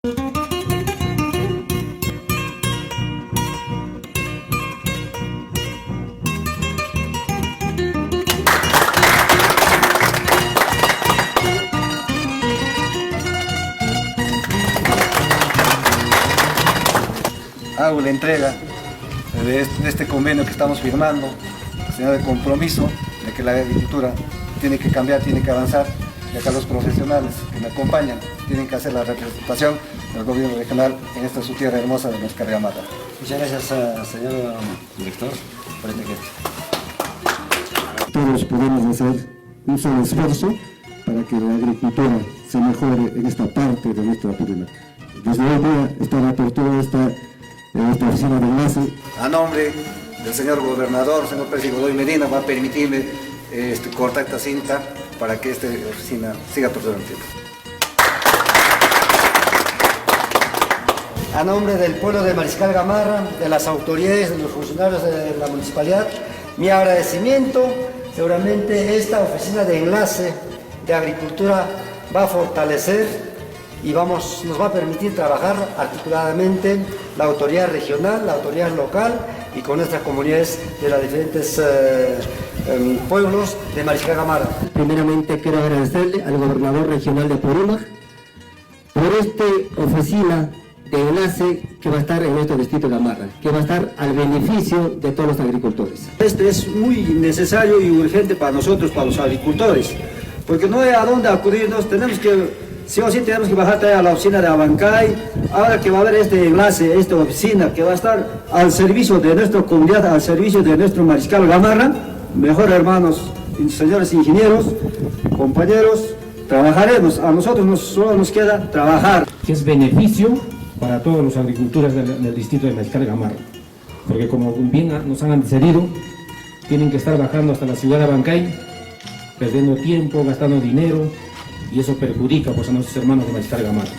Hago la entrega de este convenio que estamos firmando, señal de compromiso de que la agricultura tiene que cambiar, tiene que avanzar, y acá los profesionales que me acompañan tienen que hacer la representación del gobierno regional en esta su tierra hermosa de Mascarga Gamarra. Muchas gracias, señor director, por este gesto. Todos podemos hacer un solo esfuerzo para que la agricultura se mejore en esta parte de nuestra Apurímac. Desde hoy día está la apertura de esta oficina de enlace. A nombre del señor gobernador, señor Percy Godoy Medina, va a permitirme cortar esta cinta para que esta oficina siga por todo el tiempo. A nombre del pueblo de Mariscal Gamarra, de las autoridades, de los funcionarios de la municipalidad, mi agradecimiento. Seguramente esta oficina de enlace de agricultura va a fortalecer y nos va a permitir trabajar articuladamente la autoridad regional, la autoridad local y con nuestras comunidades de los diferentes pueblos de Mariscal Gamarra. Primeramente quiero agradecerle al gobernador regional de Apurímac por esta oficina de enlace que va a estar en nuestro distrito de Gamarra, que va a estar al beneficio de todos los agricultores. Este es muy necesario y urgente para nosotros, para los agricultores, porque no hay a dónde acudirnos, sí o sí tenemos que bajar a la oficina de Abancay. Ahora que va a haber este enlace, esta oficina que va a estar al servicio de nuestra comunidad, al servicio de nuestro Mariscal Gamarra, mejor hermanos, señores ingenieros, compañeros, trabajaremos. A nosotros solo nos queda trabajar. Que es beneficio para todos los agricultores del distrito de Mariscal Gamarra, porque como bien nos han antecedido, tienen que estar bajando hasta la ciudad de Abancay, perdiendo tiempo, gastando dinero, y eso perjudica pues, a nuestros hermanos de Mariscal Gamarra.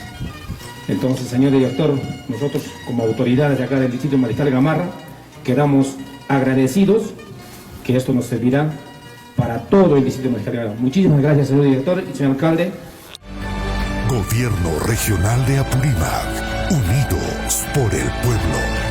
Entonces, señor director, nosotros como autoridades de acá del distrito de Mariscal Gamarra quedamos agradecidos que esto nos servirá para todo el distrito de Mariscal Gamarra. Muchísimas gracias, señor director y señor alcalde. Gobierno Regional de Apurímac, unidos por el pueblo.